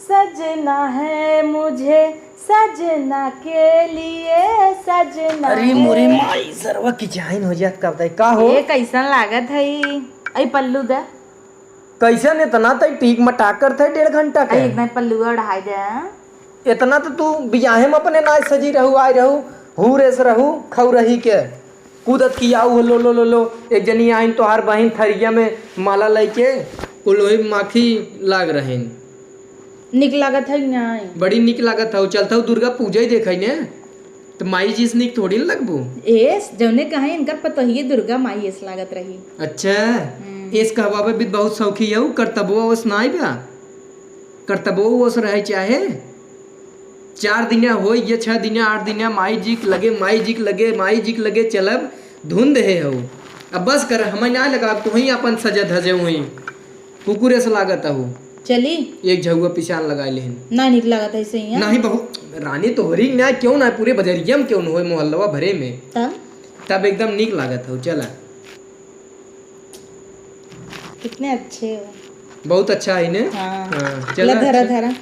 सजना है मुझे सजना के लिए सजना। अरे मोरे माई सरवा की जाइन हो जात का का हो ये कैसन लागत है आई पल्लू दा कैसन इतना तई टीक मटाक कर थे 1.5 घंटा का एक पल्लू उड़ाई दे। इतना तो तू बियाहे में अपने ना सजी रहू आई रहू हूँ रेस रहू खऊ रही के कूदत की आऊ लो लो लो लो एक जनी आइन तोहार बहिन थरिया में माला लेके कुलोई माखी लाग रहेन निक लागत है यहाँ बड़ी निक लागत है चलता हूँ दुर्गा पूजा ही देखा ने तो माई जी से निक थोड़ी ना लगबू एस जौने कहे इनकर पतोहिए दुर्गा माई एस लागत रही। अच्छा एस कहवा भी बहुत सौखी है करतबो ओस नाई बा करतबो ओस रहे चाहे 4 दिन हो ये 6 दिन 8 दिन माई जी के लगे माई जी के लगे माई जी के लगे चलब धुंध है हो अब बस कर हमें ना लगा तो वहीं अपन सजा धजे वहीं कुकुरे से लागत हो चली एक झगुआ पिछान लगा लेन ना निक लागत है सही नहीं बहुत रानी तो हो रही ना क्यों ना पूरे बजरिया में क्यों न हो मोहल्ला भरे में तब एकदम निक लागत हो चला कितने अच्छे हो बहुत अच्छा है ने हाँ। चला धरा धरा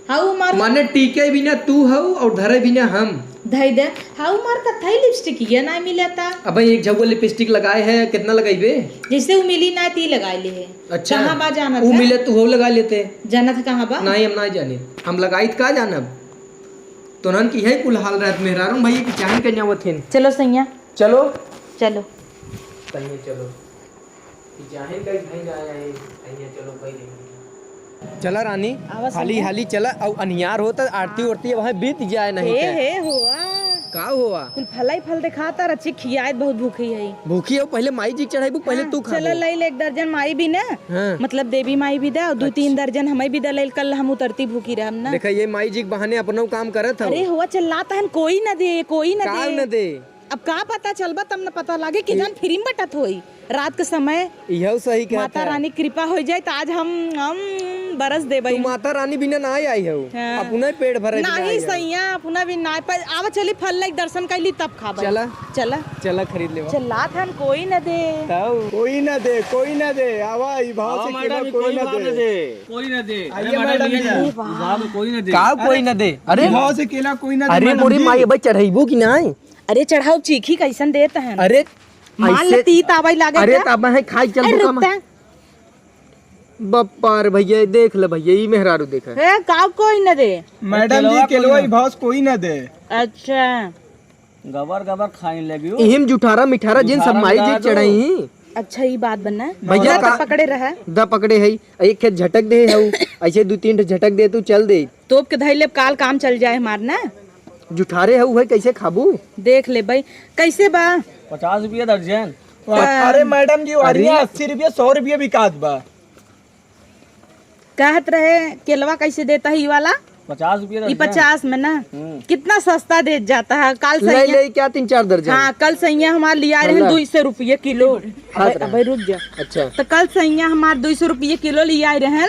हाउ मार माने टीके भी ना तू हऊ और धरे भी ना हम धई दे हाउ मार कथई लिपस्टिक ये ना मिलता। अब एक झगुआ लिपस्टिक लगाए है कितना लगाइबे जैसे वो मिली ना ती लगा ली है। अच्छा कहाँ बा जाना वो था मिले तो हो लगा लेते जाना था कहाँ बा नहीं हम नहीं जाने हम लगाई का जानब तो नन की है कुल हाल रात मेहरारू भाई की चाहन कन्या वथिन चलो सैया चलो चलो कन्या चलो की चाहन का भाई आया है कन्या चलो भाई चला रानी हाली हाली चला और अनियार होता आरती उरती वहाँ बीत जाए नहीं हे हुआ का हुआ कुल फलाई फल दिखाता अच्छी खियात बहुत भूखी है भूखी हो पहले माई जी चढ़ाई पहले तू खा चलो ले 1 दर्जन माई भी ना मतलब देवी माई भी दे और 2-3 दर्जन हमें भी दे कल हम उतरती भूखी रहम ना देखा ये माई जी के बहाने अपना काम करत अरे हुआ चलाता है कोई ना दे दे अब का पता चलबा तब न पता लागे कि जान फ्री में बटत होई रात के समय यह सही कहता माता रानी कृपा हो जाए तो आज हम बरस दे भाई माता रानी बिना ना आई है हाँ। अपना पेट भरे नहीं सैया अपना भी ना पर आवा चली फल लाइक दर्शन कर ली तब खा चला चला चला खरीद ले चला था कोई न दे कोई ना दे आवा ई भाव से केला कोई ना दे आइए मैडम कोई ना दे का कोई ना दे अरे भाव से केला कोई ना दे अरे मोरी माई अब चढ़ाइबो कि नहीं अरे चढ़ाओ चीखी कैसन देता है अरे मान लेती तावाई लागे अरे तब है खाई चल तो बप्पार भैया देख ले भैया ई मेहरारू देखा है का कोई न दे मैडम जी केलवा ई भाव कोई ना दे अच्छा गबर गबर खाने लगी इहिम जुठारा मिठारा जिन सब माई जी चढ़ाई अच्छा ये बात बनना भैया का पकड़े रहा द पकड़े है एक खेत झटक दे है ऐसे 2-3 झटक दे तू चल दे तोप के धैले काल काम चल जाए हमारना जुठारे है कैसे खाबू देख ले भाई कैसे बा 50 रुपया दर्जन अरे मैडम जी वारिया 80 रुपया 100 रुपया बिकात बा कहत रहे केलवा कैसे देता है ये वाला 50 रुपया ये 50 में ना कितना सस्ता दे जाता है कल ले ले क्या 3-4 दर्जन हाँ कल सैया हमारे लिया रहे 200 रुपये किलो अबे रुक जा अच्छा तो कल सैया हमारे 200 रुपये किलो लिया रहे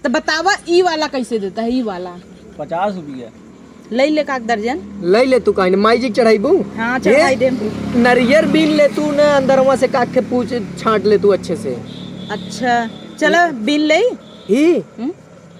तो बतावा ई वाला कैसे देता है ई वाला 50 रुपया ले ले का दर्जन ले ले तू कहीं माई जी चढ़ाईबू हाँ चढ़ाई दे नरियर बीन ले तू न अंदर वहाँ से काट के पूछ छांट ले तू अच्छे से अच्छा चलो बिल ले ही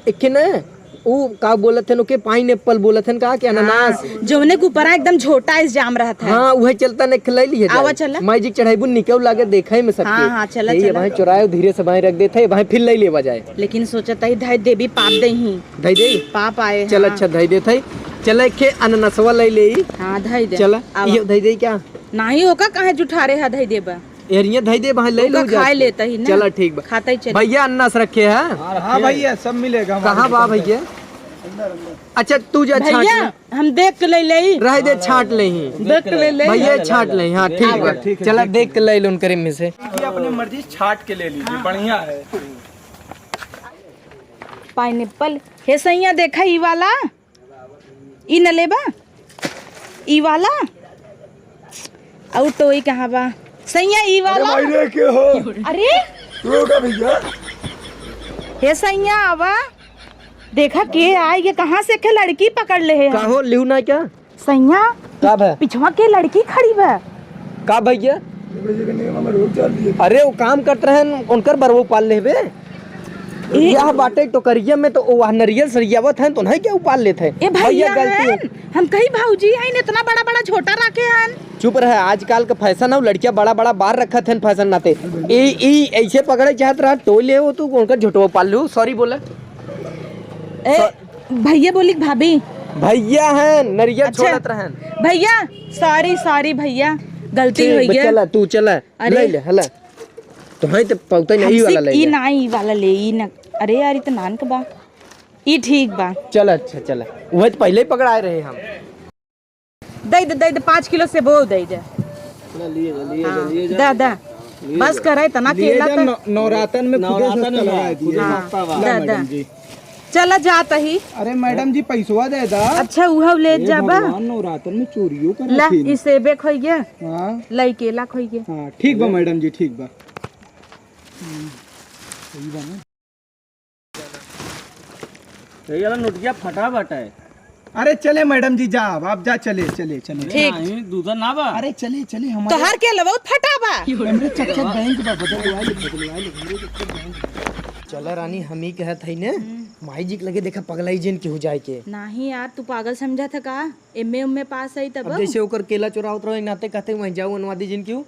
एक न वो का बोलत थे के पाइनएप्पल बोलत थे का के अनानास जोने के ऊपर एकदम छोटा इस जाम रहा था हाँ वही चलता ने खिलाई ली है आवा चला माई जी चढ़ाईबू निकल लागे देखा ही में सबके हाँ हाँ चला ये भाई चुराए धीरे से भाई रख देते है भाई फिर ले लेवा जाए लेकिन सोचता ही धाई देवी पाप दे ही धई दे पाप आए चल अच्छा धई देते चल के अनानासवा ले ले हाँ धाई दे चला ये धई दे क्या नहीं होगा कहाँ जुठारे है धाई देबा एरिया धई दे भाई ले लो खा लेता ही ना चला ठीक बा खाता ही चल भैया अन्नास रखे है हाँ भैया सब मिलेगा कहाँ बा भैया अच्छा तू जा छाट भैया हम देख के ले ले रह दे छाट ले ही देख के ले ले भैया छाट ले हाँ ठीक है चला देख के ले लो उनके में से अपनी मर्जी छाट के ले लीजिए बढ़िया है पाइनएप्पल हे सैया देखा ई वाला ई न लेबा ई वाला और तो ई कहाँ बा सैया ई वाला के हो अरे रोका भैया हे सैया आवा देखा के आए ये कहाँ से के लड़की पकड़ ले है का हो लिहू ना क्या सैया का भै पिछवा के लड़की खड़ी बा का भैया अरे वो काम करते रहे उनकर बरवो पाल लेबे यह बाटे टोकरिया में तो वह नरियल सरियावत है तो नहीं क्या उपाल लेते हैं ए भैया गलती है। हम कहीं भाऊजी हैं इतना बड़ा बड़ा छोटा रखे हैं। चुप रहे, आजकल का फैशन है लड़कियां बड़ा बड़ा बार रखत हैं फैशन नाते ई ऐसे पकड़े चाहत रहा टोले हो तू उनका झोटवा पाल लू सॉरी बोला ए भैया बोली भाभी भैया हैं नरियल अच्छा। छोड़त रहन भैया सॉरी भैया गलती हो गई। चला तू चला ले ले हला तो है तो पौता नहीं वाला ले ई ना ई वाला ले ई ना। अरे यार इतना नान का बा ई ठीक बा। चल अच्छा चला वह तो पहले ही पकड़ाए रहे हम। दे 5 किलो से वो दे दे दा बस करे तना केला तो नवरातन में खुदे नवरातन सस्ता में लगाए दिए। सस्ता बा। दा मैडम जी चला जाता ही। अरे मैडम जी पैसवा दे दा। अच्छा उहा ले जाबा भगवान नवरातन में चोरियों कर ला ई सेबे खोई गया हाँ लई केला खोई गया। हाँ ठीक बा मैडम जी ठीक बा। ये वाला नोटिया फटा बटा है। अरे चले मैडम जी जा आप जा चले चले चले। ठीक नहीं दूसरा ना बा। अरे चले चले तो हमारे हर के लवा फटा बा। हमरे चक्कर बैंक बा बदलवा ले। चला रानी हम ही कहत है ने माई जी के लगे देखा पगलाई जन के हो जाए के नहीं यार तू पागल समझा था का एमए उम्मे पास आई तब अब जैसे ओकर केला चोरावत रहे नाते कहते वहीं जाऊ अनुवादी जिन क्यों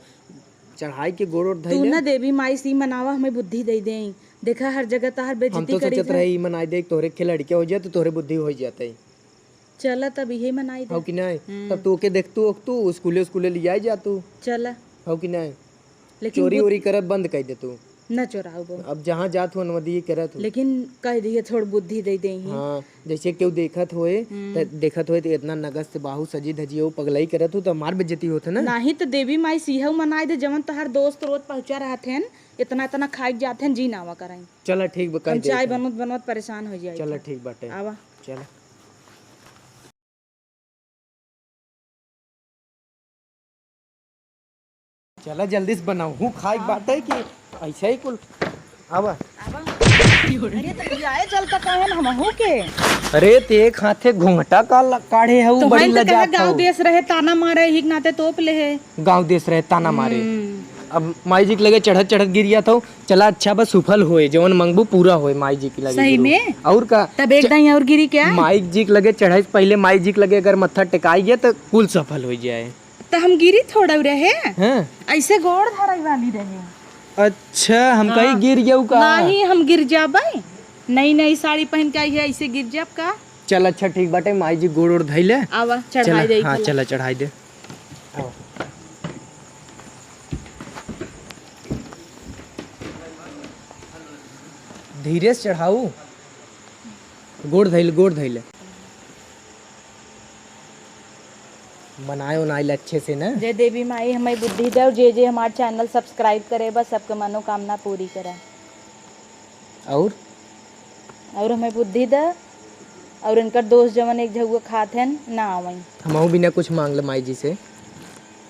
चढ़ाई के गोड़ और तू धइले ना देवी माई सी मनावा हमें बुद्धि दे दे। देखा हर जगह तो हर हम बेइज्जती तो करी सोचत रहे ई मनाई दे तोरे के लड़के हो जाए तो तोरे बुद्धि हो जाते चला तब यही मनाई हो दे। कि नहीं तब तू के देखतू तू स्कूले लिया जा तू चला हो कि नहीं लेकिन चोरी वोरी करत बंद कर दे तू न चोराओ वो। अब जहाँ जात हो अनुवादी करत हो लेकिन कह दिए थोड़ बुद्धि दे दे। हाँ जैसे केहू देखत होए तो इतना नगद से बाहू सजी धजी हो पगलाई करत हो तो मार बेइज्जती होत ना। नहीं तो देवी माई सिंह मनाई दे जवन तोहर दोस्त रोज पहुंचा रहते हैं इतना खाई जाते हैं जी नावा कराई। चला ठीक बा हम कर चाय दे बनवत परेशान हो जाए। चला ठीक बाटे आवा चला चला जल्दी से बनाऊ हूँ खाई बाटे कि ऐसा ही कुल आवा अरे तो जाए चलता कहन हम हो के अरे ते हाथे घूंघटा काढ़े है तो बड़ी हम तो कहा लजात गांव देश रहे ताना मारे ही नाते तोप ले है। गांव देश रहे ताना मारे अब माई जी के लगे चढ़त गिर गया था चला अच्छा बस सुफल होए जवन मंगबू पूरा होए माई जी के लगे सही जरूर। में और का तब एक दही और गिरी क्या माई जी के लगे चढ़ाई से पहले माई जी के लगे अगर मत्था टिकाइए तो कुल सफल हो जाए। तो हम गिरी थोड़ा रहे हैं ऐसे गोड़ धराई वाली रहे। अच्छा हम कहीं गिर गए का नहीं हम गिर जाबे नई साड़ी पहन के आई है ऐसे गिर जाब का। चल अच्छा ठीक बाटे माई जी गोड़ और धइले आवा चढ़ाई दे। हाँ चला चढ़ाई दे आओ। धीरे से चढ़ाऊ गोड़ धइले बनाए उनाइल अच्छे से ना। जय देवी माई हमें बुद्धि दे और जे हमारे चैनल सब्सक्राइब करे बस सबके मनोकामना पूरी करे और हमें बुद्धि दे और इनका दोस्त जवन एक जगह खाते हैं ना आवई हम बिना कुछ मांग ले माई जी से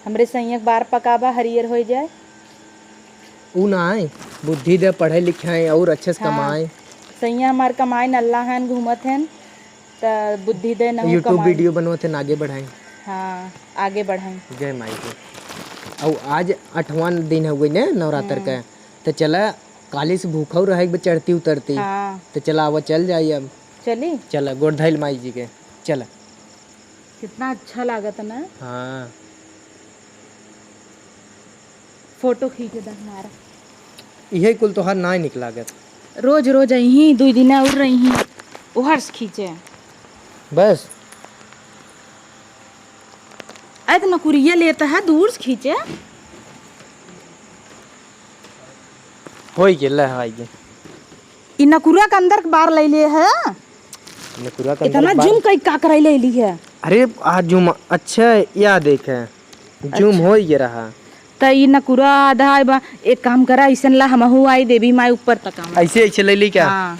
हमरे संयक बार पकाबा हरियर हो जाए। ऊ ना आए बुद्धि दे पढ़े लिखे और अच्छे से कमाए सैया हमार कमाए नल्ला हैं घूमत हैं तो बुद्धि दे न यूट्यूब वीडियो बनवाते आगे बढ़ाए। हाँ आगे बढ़ाएं। जय माई के और आज 8वां दिन हुए ना नवरात्र का तो चला काली से भूखा रहे चढ़ती उतरती हाँ तो चला अब चल जाइए अब चली चला गोड़ धैल माई जी के चला कितना अच्छा लागत ना। हाँ फोटो खींच दे हमारा यही कुल तोहार ना निकला गत रोज रोज अही 2 दिन और रही उहर से खींचे बस ऐ तो नकुरिया लेता है दूर से खींचे हो गेल है ये इ नकुरा के अंदर के बार ले ले है नकुरा का इतना जूम कई का करे ले ली है। अरे आज जूम अच्छा या देखे जूम हो ये रहा तो इ नकुरा आधा बा एक काम करा ऐसन ला हमहू आई देवी माई ऊपर तक हम ऐसे ऐसे ले ली क्या। हाँ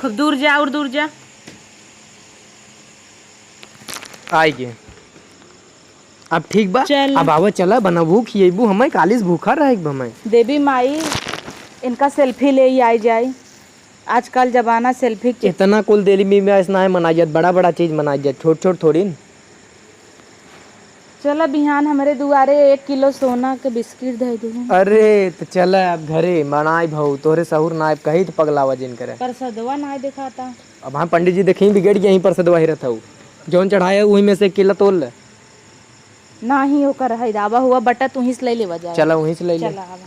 खूब दूर जा और दूर जा आइए अब ठीक बा चल। अब आवा चला बना भूख खिएबू हमें कालिस भूखा रहे हमें देवी माई इनका सेल्फी ले ही आई जाए आजकल जमाना सेल्फी के इतना कुल दिल्ली में ऐसा है मनाई जात बड़ा बड़ा चीज मनाई जात छोट छोट थोड़ी न। चला बिहान हमारे दुआरे 1 किलो सोना के बिस्किट दे दू। अरे तो चल अब घरे मनाई भाऊ तोरे सहूर नायब कही तो पगलावा जिन करे। पर सदवा ना दिखाता। अब हम पंडित जी देखी बिगड़ गया यहीं पर सदवा ही रहता हूँ जौन चढ़ाया वही में से 1 किलो तोल ले। ना ही ओकर है दावा हुआ बटा तू ही से ले लेवा जा। चला वहीं से ले ले। चला आवा।